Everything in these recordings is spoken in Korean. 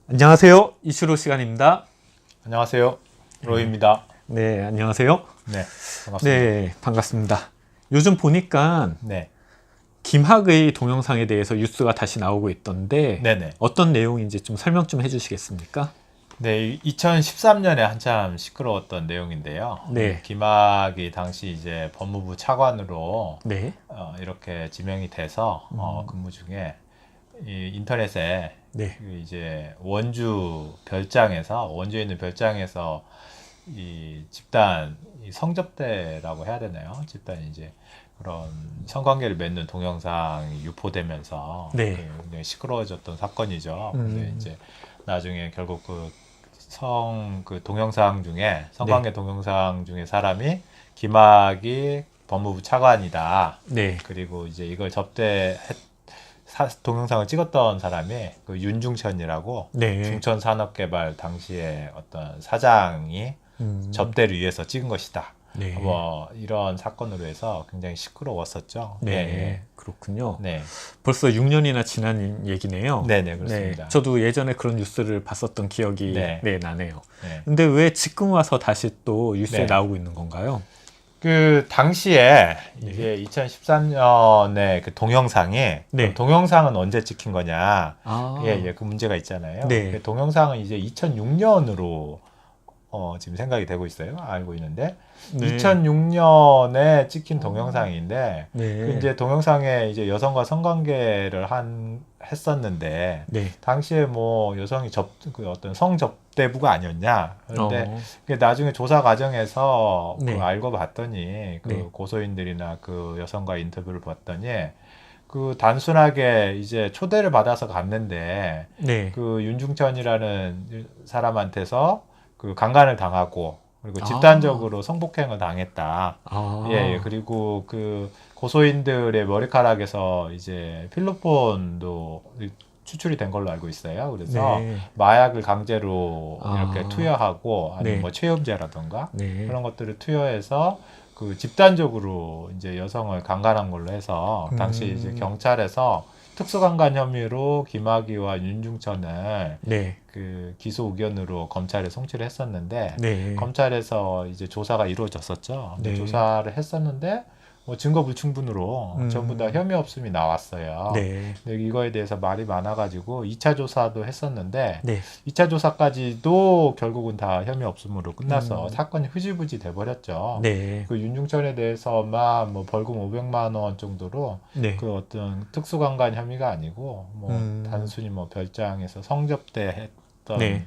안녕하세요. 이슈로 시간입니다. 안녕하세요. 로이입니다. 네, 안녕하세요. 네, 반갑습니다. 네, 반갑습니다. 요즘 보니까 네, 김학의 동영상에 대해서 뉴스가 다시 나오고 있던데 네네. 어떤 내용인지 좀 설명 좀 해주시겠습니까? 네, 2013년에 한참 시끄러웠던 내용인데요. 네. 김학이 당시 이제 법무부 차관으로 네, 이렇게 지명이 돼서 근무 중에 이 인터넷에 네, 그 이제 원주에 있는 별장에서 이 집단 이 성접대라고 해야 되나요? 집단 이제 그런 성관계를 맺는 동영상이 유포되면서 네. 굉장히 시끄러워졌던 사건이죠. 근데 이제 나중에 결국 그 동영상 중에 성관계 네. 동영상 중에 사람이 김학이 법무부 차관이다. 네, 그리고 이제 이걸 동영상을 찍었던 사람이 그 윤중천이라고 네. 중천산업개발 당시에 어떤 사장이 접대를 위해서 찍은 것이다. 네. 뭐 이런 사건으로 해서 굉장히 시끄러웠었죠. 네, 예, 그렇군요. 예. 네, 벌써 6년이나 지난 얘기네요. 네, 네, 그렇습니다. 네, 저도 예전에 그런 뉴스를 봤었던 기억이 네. 나네요. 네. 근데 왜 지금 와서 다시 또 뉴스에 네. 나오고 있는 건가요? 그 당시에 이게 2013년에 그 동영상이 네. 동영상은 언제 찍힌 거냐? 아, 예, 그 문제가 있잖아요. 네. 그 동영상은 이제 2006년으로 지금 생각이 되고 있어요. 알고 있는데 네. 2006년에 찍힌 동영상인데 네. 그 이제 동영상에 이제 여성과 성관계를 했었는데 네. 당시에 뭐 여성이 그 어떤 성접대부가 아니었냐. 그런데 어, 그게 나중에 조사 과정에서 네. 알고 봤더니 그 네. 고소인들이나 그 여성과 인터뷰를 봤더니 그 단순하게 이제 초대를 받아서 갔는데 네. 그 윤중천이라는 사람한테서 그 강간을 당하고 그리고 아. 집단적으로 성폭행을 당했다. 아, 예, 그리고 그 고소인들의 머리카락에서 이제 필로폰도 추출이 된 걸로 알고 있어요. 그래서 네. 마약을 강제로 이렇게 아. 투여하고 아니면 네. 뭐 체험제라던가 네. 그런 것들을 투여해서 그 집단적으로 이제 여성을 강간한 걸로 해서 당시 이제 경찰에서 특수강간 혐의로 김학의와 윤중천을 네. 그 기소 의견으로 검찰에 송치를 했었는데 네. 검찰에서 이제 조사가 이루어졌었죠. 근데 네. 조사를 했었는데 뭐 증거 불충분으로 전부 다 혐의 없음이 나왔어요. 네. 근데 이거에 대해서 말이 많아가지고 2차 조사도 했었는데 네. 2차 조사까지도 결국은 다 혐의 없음으로 끝나서 사건이 흐지부지 돼버렸죠. 네. 그 윤중천에 대해서만 뭐 벌금 500만 원 정도로 네. 그 어떤 특수강간 혐의가 아니고 뭐 단순히 뭐 별장에서 성접대했던 네.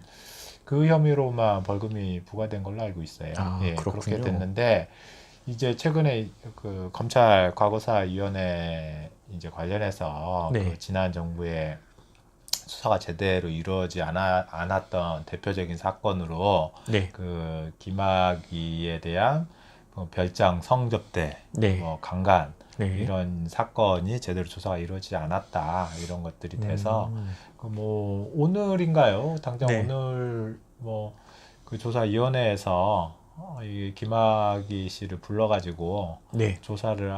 그 혐의로만 벌금이 부과된 걸로 알고 있어요. 아, 예, 그렇군요. 그렇게 됐는데 이제 최근에 그 검찰 과거사위원회 이제 관련해서 네. 그 지난 정부의 수사가 제대로 이루어지지 않았던 대표적인 사건으로 네. 그 김학의에 대한 뭐 별장 성접대, 네. 뭐 강간 네. 이런 사건이 제대로 조사가 이루어지지 않았다 이런 것들이 돼서 그 뭐 오늘인가요? 당장 네. 오늘 뭐 그 조사위원회에서 이 김학의 씨를 불러가지고 네. 조사를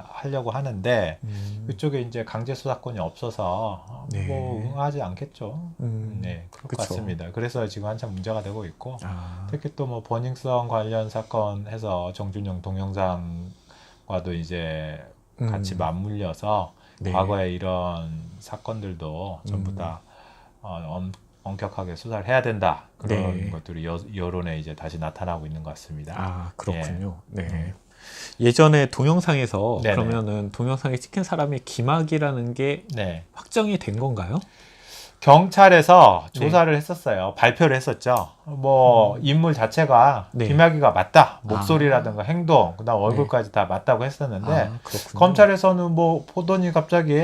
하려고 하는데 그쪽에 이제 강제 수사권이 없어서 네. 뭐 응하지 않겠죠. 네, 그럴 것 그쵸. 같습니다. 그래서 지금 한참 문제가 되고 있고 아, 특히 또 뭐 버닝썬 관련 사건 해서 정준영 동영상과도 이제 같이 맞물려서 네. 과거에 이런 사건들도 전부 다 엄격하게 수사를 해야 된다 그런 네. 것들이 여론에 이제 다시 나타나고 있는 것 같습니다. 아, 그렇군요. 네. 예전에 동영상에서 네네. 그러면은 동영상에 찍힌 사람이 김학이라는 게 네. 확정이 된 건가요? 경찰에서 네. 조사를 했었어요. 발표를 했었죠. 뭐 인물 자체가 네. 김학의가 맞다. 목소리라든가 행동, 그다음 네. 얼굴까지 다 맞다고 했었는데 아, 그렇군요. 검찰에서는 뭐 보더니 갑자기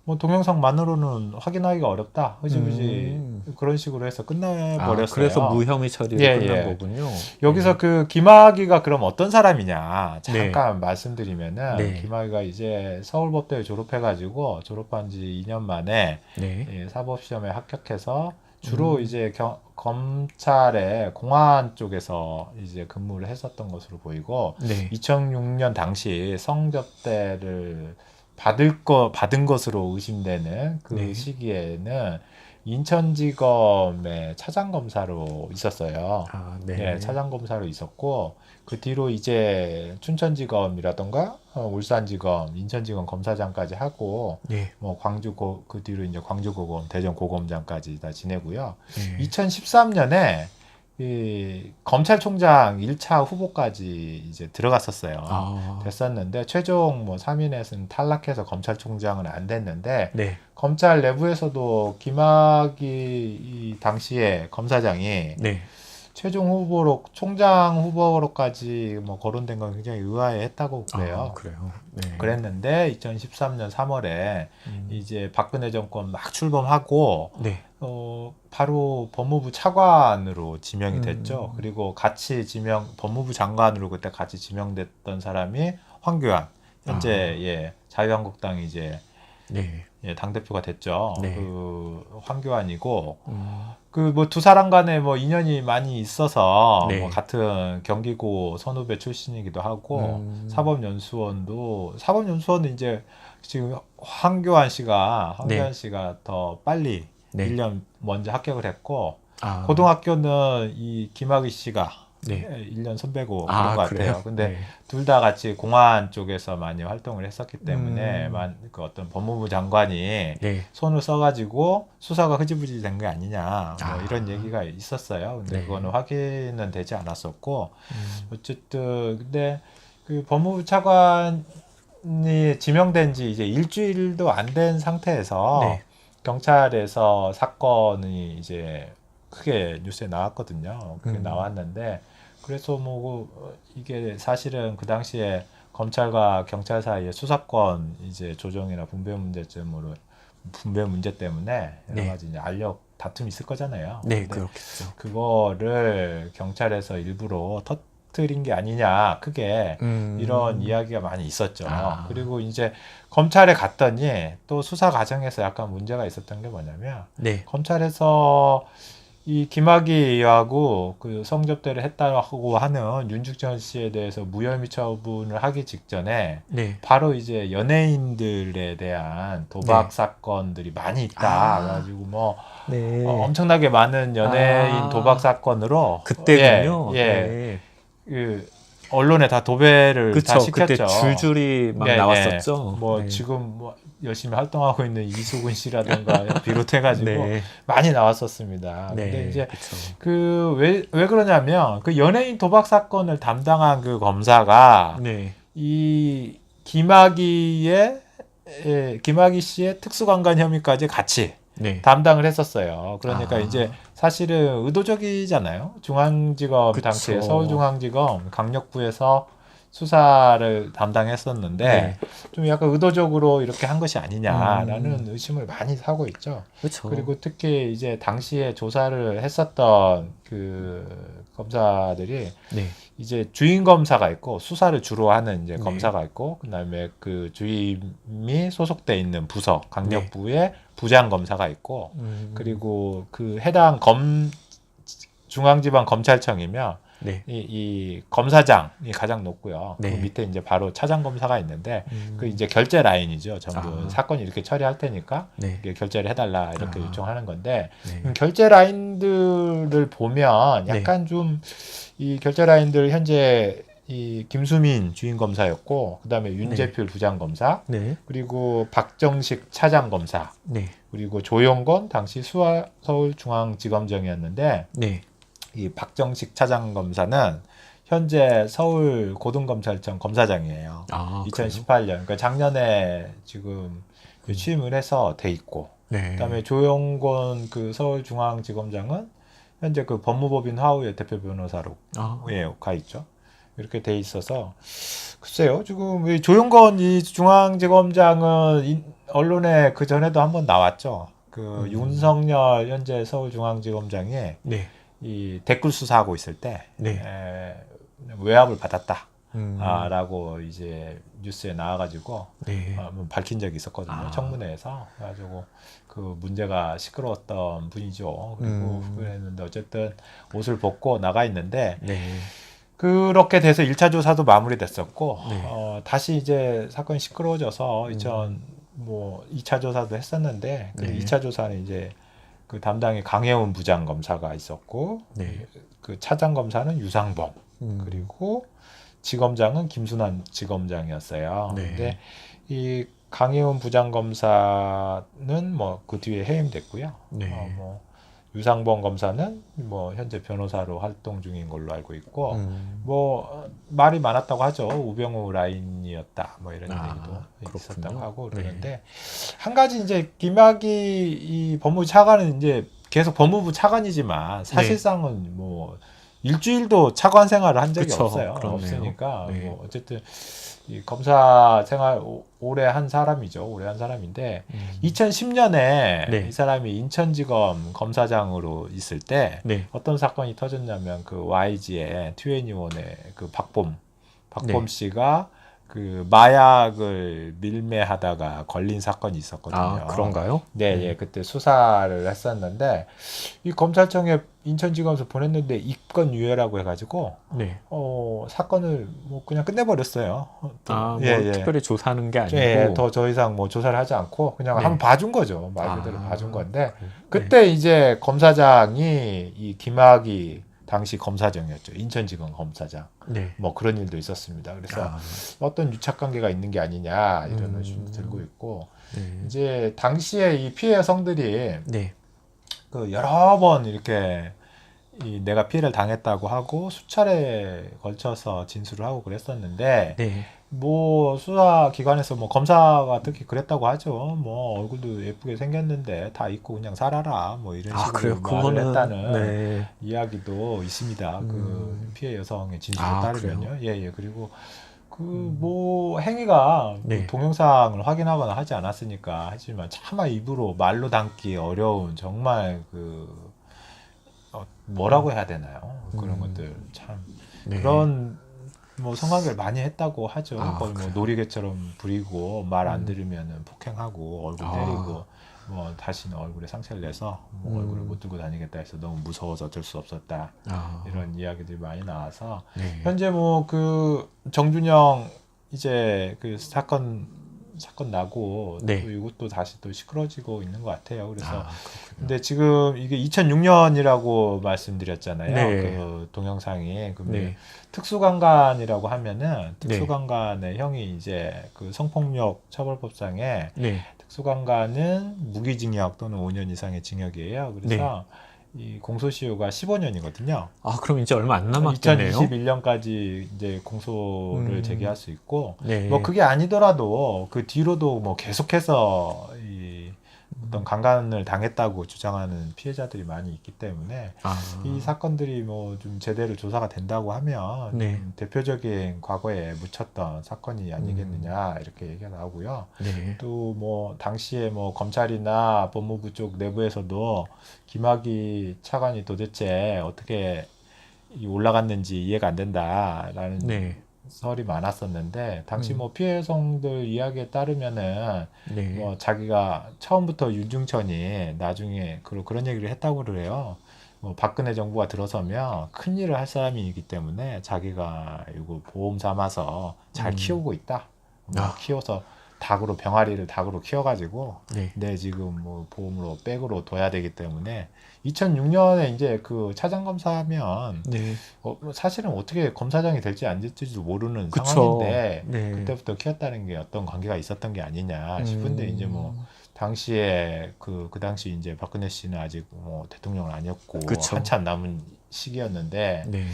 뭐 동영상만으로는 확인하기가 어렵다. 흐지부지 그런 식으로 해서 끝내버렸어요. 아, 그래서 무혐의 처리로 예, 끝난 예. 거군요. 여기서 그 김학의가 그럼 어떤 사람이냐 네. 잠깐 말씀드리면은 네. 김학의가 이제 서울법대를 졸업해가지고 졸업한 지 2년 만에 네. 예, 사법시험에 합격해서 주로 이제 검찰의 공안 쪽에서 이제 근무를 했었던 것으로 보이고 네. 2006년 당시 성접대를 받은 것으로 의심되는 그 네. 시기에는 인천지검의 차장검사로 있었어요. 아, 네. 네, 차장검사로 있었고 그 뒤로 이제 춘천지검이라던가 울산지검, 인천지검 검사장까지 하고 네. 뭐 그 뒤로 이제 광주고검, 대전고검장까지 다 지내고요. 네. 2013년에 이 검찰총장 1차 후보까지 이제 들어갔었어요. 아, 됐었는데 최종 뭐 3인에서는 탈락해서 검찰총장은 안 됐는데 네. 검찰 내부에서도 김학의 이 당시에 검사장이 네. 최종 후보로 총장 후보로까지 뭐 거론된 건 굉장히 의아해했다고 그래요. 아, 그래요. 네. 그랬는데 2013년 3월에 음, 이제 박근혜 정권 막 출범하고 네. 바로 법무부 차관으로 지명이 됐죠. 음. 그리고 같이 법무부 장관으로 그때 같이 지명됐던 사람이 황교안. 현재 예, 자유한국당 이제 네. 예, 당대표가 됐죠. 네. 그 황교안이고 음, 그 뭐 두 사람 간에 뭐 인연이 많이 있어서 네. 뭐 같은 경기고 선후배 출신이기도 하고 사법연수원은 이제 지금 황교안 씨가 네. 더 빨리 네. 1년 먼저 합격을 했고 아, 고등학교는 이 김학의 씨가 네. 1년 선배고 그런 아, 것 같아요. 그래요? 근데 네. 둘 다 같이 공안 쪽에서 많이 활동을 했었기 때문에 음. 그 어떤 법무부 장관이 네. 손을 써가지고 수사가 흐지부지 된 게 아니냐 뭐 아. 이런 얘기가 있었어요. 근데 네. 그거는 확인은 되지 않았었고 음, 어쨌든 근데 그 법무부 차관이 지명된 지 이제 일주일도 안 된 상태에서 네. 경찰에서 사건이 이제 크게 뉴스에 나왔거든요. 그게 음. 나왔는데 그래서 이게 사실은 그 당시에 검찰과 경찰 사이의 수사권 이제 조정이나 분배 문제 때문에 여러 네. 가지 이제 알력 다툼이 있을 거잖아요. 네, 근데 그렇겠죠. 그거를 경찰에서 일부러 터뜨린 게 아니냐 크게 이런 이야기가 많이 있었죠. 아. 그리고 이제 검찰에 갔더니 또 수사 과정에서 약간 문제가 있었던 게 뭐냐면 네. 검찰에서 이 김학의하고 그 성접대를 했다고 하는 윤중천 씨에 대해서 무혐의 처분을 하기 직전에 네. 바로 이제 연예인들에 대한 도박 네. 사건들이 많이 있다. 아. 그래가지고 뭐 네. 엄청나게 많은 연예인 아. 도박 사건으로 그때군요. 예, 예. 네. 그 언론에 다 도배를 다 그쵸. 시켰죠. 그때 줄줄이 막 네, 네. 나왔었죠. 뭐 네. 지금 뭐 열심히 활동하고 있는 이수근 씨라든가 비롯해가지고 네. 많이 나왔었습니다. 네. 근데 이제 그쵸. 그 왜 그러냐면 그 연예인 도박 사건을 담당한 그 검사가 네. 이 김학의 씨의 특수강간 혐의까지 같이 네. 담당을 했었어요. 그러니까 아. 이제 사실은 의도적이잖아요. 중앙지검 그쵸. 당시에 서울중앙지검 강력부에서 수사를 담당했었는데 네. 좀 약간 의도적으로 이렇게 한 것이 아니냐라는 의심을 많이 사고 있죠. 그렇죠. 그리고 특히 이제 당시에 조사를 했었던 그 검사들이 네. 이제 주임 검사가 있고 수사를 주로 하는 이제 네. 검사가 있고 그다음에 그 주임이 소속돼 있는 부서 네. 강력부의 부장 검사가 있고 그리고 그 해당 중앙지방검찰청이면 네. 이 검사장이 가장 높고요. 네. 그 밑에 이제 바로 차장 검사가 있는데 그 음. 이제 결제 라인이죠. 전부 아. 사건이 이렇게 처리할 테니까 네. 이게 결제를 해달라 이렇게 아. 요청하는 건데 네. 결제 라인들을 보면 약간 좀 이 결제 라인들 현재 이 김수민 주임 검사였고 그다음에 윤재필 부장 검사 네. 그리고 박정식 차장 검사 네. 그리고 조용건 당시 서울중앙지검장이었는데 네. 이 박정식 차장 검사는 현재 서울 고등검찰청 검사장이에요. 아, 2018년 그러니까 작년에 지금 취임을 해서 돼 있고 네. 그다음에 조용건 그 서울중앙지검장은 현재 그 법무법인 화우의 대표 변호사로 아. 예, 가 있죠. 이렇게 돼 있어서 글쎄요. 지금 이 조용건 이 중앙지검장은 언론에 그 전에도 한번 나왔죠. 그 윤석열 현재 서울중앙지검장이 네. 이 댓글 수사하고 있을 때 네. 외압을 받았다. 음. 라고 이제 뉴스에 나와가지고 네. 한번 밝힌 적이 있었거든요. 아. 청문회에서. 그래가지고 그 문제가 시끄러웠던 분이죠. 그리고 그랬는데 어쨌든 옷을 벗고 나가 있는데 네. 그렇게 돼서 1차 조사도 마무리됐었고 네. 다시 이제 사건이 시끄러워져서 2차 조사도 했었는데 그 네. 2차 조사는 이제 그 담당이 강혜운 부장검사가 있었고 네. 그 차장검사는 유상범 음. 그리고 지검장은 김순환 지검장이었어요. 네. 근데 이 강혜운 부장검사는 뭐 그 뒤에 해임됐고요. 네. 뭐 유상범 검사는 뭐 현재 변호사로 활동 중인 걸로 알고 있고 뭐 말이 많았다고 하죠. 우병우 라인이었다 뭐 이런 얘기도 있었다고 그렇군요. 하고 네. 그러는데 한 가지 이제 김학의 이 법무부 차관은 이제 계속 법무부 차관이지만 사실상은 뭐 일주일도 차관 생활을 한 적이 그쵸, 없어요. 그렇네요. 없으니까 네. 뭐 어쨌든 이 검사 생활 오래 한 사람이죠. 오래 한 사람인데 2010년에 네. 이 사람이 인천지검 검사장으로 있을 때 네. 어떤 사건이 터졌냐면 그 YG의 2NE1의 그 박범 네. 씨가 그 마약을 밀매하다가 걸린 사건이 있었거든요. 아, 그런가요? 네, 예, 그때 수사를 했었는데 이 검찰청에 인천지검에서 보냈는데 입건 유예라고 해가지고 네. 사건을 뭐 그냥 끝내버렸어요. 뭐 예, 예. 특별히 조사하는 게 아니고. 예, 더 이상 뭐 조사를 하지 않고 그냥 네. 한번 봐준 거죠. 말 그대로 봐준 건데 그래요? 그때 이제 검사장이 이 김학의 당시 검사장이었죠. 인천지검 검사장. 네. 뭐 그런 일도 있었습니다. 그래서 어떤 유착 관계가 있는 게 아니냐 이런 의심도 들고 있고 네. 이제 당시에 이 피해 여성들이 네. 그 여러 번 이렇게 내가 피해를 당했다고 하고 수차례 걸쳐서 진술을 하고 그랬었는데 네. 뭐 수사 기관에서 뭐 검사가 특히 그랬다고 하죠. 뭐 얼굴도 예쁘게 생겼는데 다 잊고 그냥 살아라 뭐 이런 식으로 그래요? 말을 그거는 했다는 네. 이야기도 있습니다. 그 피해 여성의 진술에 따르면요. 예. 그리고 그 뭐 행위가 네. 뭐 동영상을 확인하거나 하지 않았으니까 하지만 차마 입으로 말로 담기 어려운 정말 그 뭐라고 해야 되나요? 그런 것들 참 네. 그런 뭐 성관계를 많이 했다고 하죠. 거의 뭐 그래요? 놀이개처럼 부리고 말 안 들으면은 폭행하고 얼굴 때리고 뭐 다시는 얼굴에 상처를 내서 뭐 얼굴을 못 들고 다니겠다 해서 너무 무서워서 어쩔 수 없었다. 이런 이야기들이 많이 나와서 네. 현재 뭐 그 정준영 이제 그 사건 나고 네. 또 이것도 다시 또 시끄러지고 있는 것 같아요. 그래서 그렇군요. 근데 지금 이게 2006년이라고 말씀드렸잖아요. 네. 그 동영상이 그러면 네. 특수강간이라고 하면은 네. 특수강간의 형이 이제 그 성폭력 처벌법상에 네. 특수강간은 무기징역 또는 5년 이상의 징역이에요. 그래서 이 공소시효가 15년이거든요. 그럼 이제 얼마 안 남았겠네요. 2021년까지 이제 공소를 제기할 수 있고, 네. 뭐 그게 아니더라도 그 뒤로도 뭐 계속해서 이 어떤 강간을 당했다고 주장하는 피해자들이 많이 있기 때문에 이 사건들이 뭐 좀 제대로 조사가 된다고 하면 네. 대표적인 과거에 묻혔던 사건이 아니겠느냐 이렇게 얘기가 나오고요. 네. 또 뭐 당시에 뭐 검찰이나 법무부 쪽 내부에서도 김학의 차관이 도대체 어떻게 올라갔는지 이해가 안 된다라는 네. 설이 많았었는데 당시 뭐 피해 여성들 이야기에 따르면은 네. 뭐 자기가 처음부터 윤중천이 나중에 그런 얘기를 했다고 그래요. 뭐 박근혜 정부가 들어서면 큰 일을 할 사람이기 때문에 자기가 이거 보험 삼아서 잘 키우고 있다. 키워서 닭으로 병아리를 닭으로 키워가지고 네. 내 지금 뭐 보험으로 백으로 둬야 되기 때문에 2006년에 이제 그 차장검사하면 네. 사실은 어떻게 검사장이 될지 안 될지도 모르는 그쵸. 상황인데 네. 그때부터 키웠다는 게 어떤 관계가 있었던 게 아니냐 싶은데 이제 뭐 당시에 그 당시 이제 박근혜 씨는 아직 뭐 대통령은 아니었고 그쵸. 한참 남은 시기였는데 네.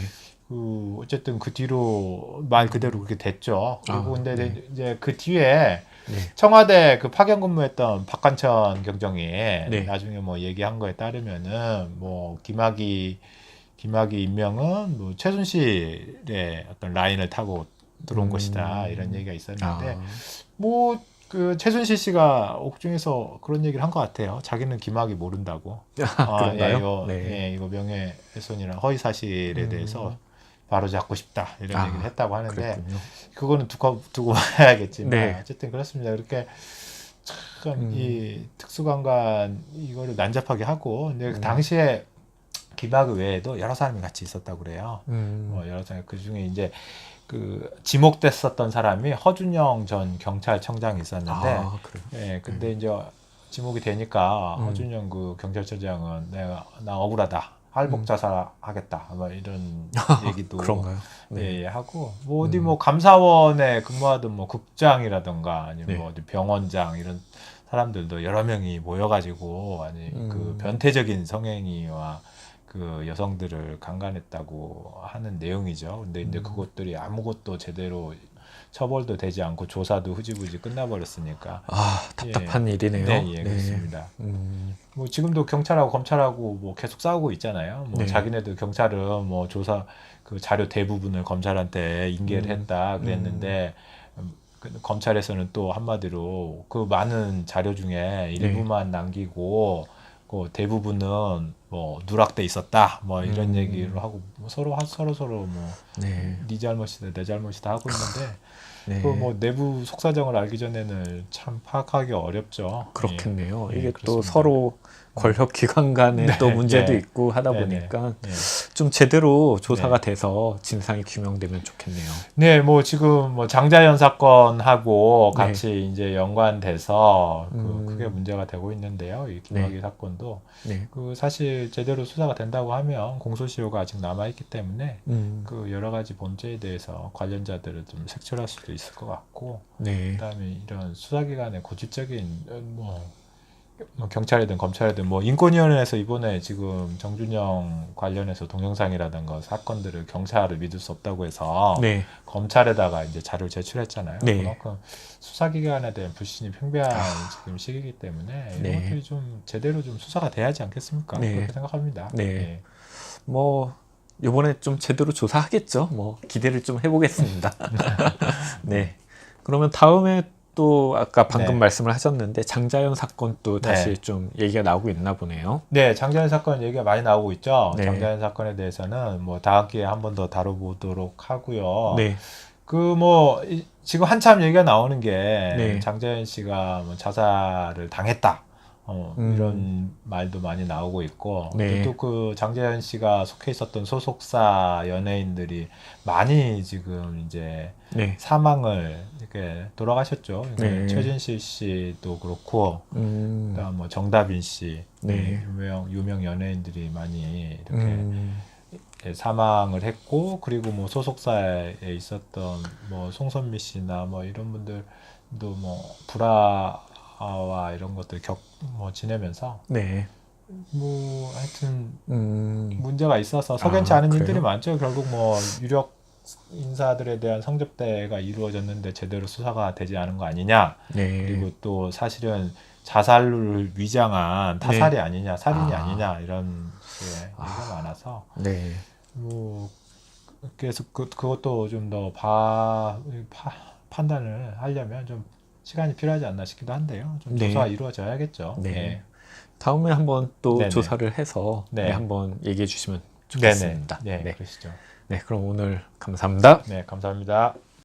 그 어쨌든 그 뒤로 말 그대로 그렇게 됐죠. 그리고 근데 네. 이제 그 뒤에 네. 청와대 그 파견 근무했던 박관천 경정이 네. 나중에 뭐 얘기한 거에 따르면은 뭐 김학의 임명은 뭐 최순실의 어떤 라인을 타고 들어온 것이다 이런 얘기가 있었는데 뭐 그 최순실 씨가 옥중에서 그런 얘기를 한 것 같아요. 자기는 김학의 모른다고. 그런가요? 이거 명예훼손이나 허위 사실에 대해서 바로 잡고 싶다 이런 얘기를 했다고 하는데 그랬군요. 그거는 두고 봐야겠지만 네. 어쨌든 그렇습니다. 그렇게 참 이 특수강간 이거를 난잡하게 하고 근데 그 당시에 김학의 외에도 여러 사람이 같이 있었다고 그래요. 뭐 여러 사람 그 중에 이제 그 지목됐었던 사람이 허준영 전 경찰청장이 있었는데, 그래요? 예, 근데 이제 지목이 되니까 음. 허준영 그 경찰서장은 나 억울하다. 할복 자살하겠다. 뭐 이런 얘기도 그런가요? 예, 예, 하고 뭐 어디 뭐 감사원에 근무하던 뭐 국장이라던가 아니면 네. 뭐 어디 병원장 이런 사람들도 여러 명이 모여가지고 아니 그 음. 변태적인 성행위와 그 여성들을 강간했다고 하는 내용이죠. 근데 이제 그것들이 아무것도 제대로 처벌도 되지 않고 조사도 흐지부지 끝나버렸으니까 아, 답답한 일이네요. 네, 예, 그렇습니다. 뭐 지금도 경찰하고 검찰하고 뭐 계속 싸우고 있잖아요. 뭐 네. 자기네들 경찰은 뭐 조사 그 자료 대부분을 검찰한테 인계를 했다 그랬는데 그 검찰에서는 또 한마디로 그 많은 자료 중에 일부만 남기고 그 대부분은 뭐 누락돼 있었다 뭐 이런 얘기를 하고 뭐 서로 뭐 네. 네 잘못이다 내 잘못이다 하고 있는데 네. 그 뭐 내부 속사정을 알기 전에는 참 파악하기 어렵죠. 그렇겠네요. 예, 이게 또 그렇습니다. 서로 권력 기관 간에 네, 또 문제도 네. 있고 하다 네, 보니까 네. 좀 제대로 조사가 돼서 진상이 규명되면 좋겠네요. 네, 뭐 지금 뭐 장자연 사건하고 네. 같이 이제 연관돼서 음. 크게 문제가 되고 있는데요. 이 김학의 사건도 네. 그 사실 제대로 수사가 된다고 하면 공소시효가 아직 남아 있기 때문에 그 여러 가지 범죄에 대해서 관련자들을 좀 색출할 수도 있을 것 같고, 네. 그다음에 이런 수사기관의 고질적인 뭐 경찰이든 검찰이든 뭐 인권위원회에서 이번에 지금 정준영 관련해서 동영상이라든가 사건들을 경찰을 믿을 수 없다고 해서 네. 검찰에다가 이제 자료를 제출했잖아요. 네. 그만큼 수사기관에 대한 불신이 팽배한 지금 시기이기 때문에 이런 네. 것들이 좀 제대로 좀 수사가 돼야지 않겠습니까? 네. 그렇게 생각합니다. 네. 예. 뭐 이번에 좀 제대로 조사하겠죠. 뭐 기대를 좀 해보겠습니다. 네. 그러면 다음에 또 아까 방금 네. 말씀을 하셨는데 장자연 사건 또 다시 네. 좀 얘기가 나오고 있나 보네요. 네, 장자연 사건 얘기가 많이 나오고 있죠. 네. 장자연 사건에 대해서는 뭐 다음 기회에 한 번 더 다뤄보도록 하고요. 네. 그 뭐 지금 한참 얘기가 나오는 게 네. 장자연 씨가 뭐 자살을 당했다. 이런 말도 많이 나오고 있고 네. 또 그 장자연 씨가 속해 있었던 소속사 연예인들이 많이 지금 이제 네. 사망을 이렇게 돌아가셨죠. 네. 최진실 씨도 그렇고 그다음 뭐 정다빈 씨, 네. 유명 연예인들이 많이 이렇게 사망을 했고, 그리고 뭐 소속사에 있었던 뭐 송선미 씨나 뭐 이런 분들도 뭐 불화와 이런 것들 지내면서 네. 뭐 하여튼 문제가 있어서 아, 석연치 않은 그래요? 일들이 많죠. 결국 뭐 유력 인사들에 대한 성접대가 이루어졌는데 제대로 수사가 되지 않은 거 아니냐. 네. 그리고 또 사실은 자살을 위장한 타살이 아니냐, 살인이 아니냐 이런 식의 얘기가 많아서 네. 뭐 그래서 그것도 좀 더 판단을 하려면 좀 시간이 필요하지 않나 싶기도 한데요. 좀 네. 조사가 이루어져야겠죠. 네. 예. 다음에 한번 또 네네. 조사를 해서 네. 네, 한번 얘기해 주시면 네네. 좋겠습니다. 네, 네. 그러시죠. 네, 그럼 오늘 감사합니다. 네, 감사합니다.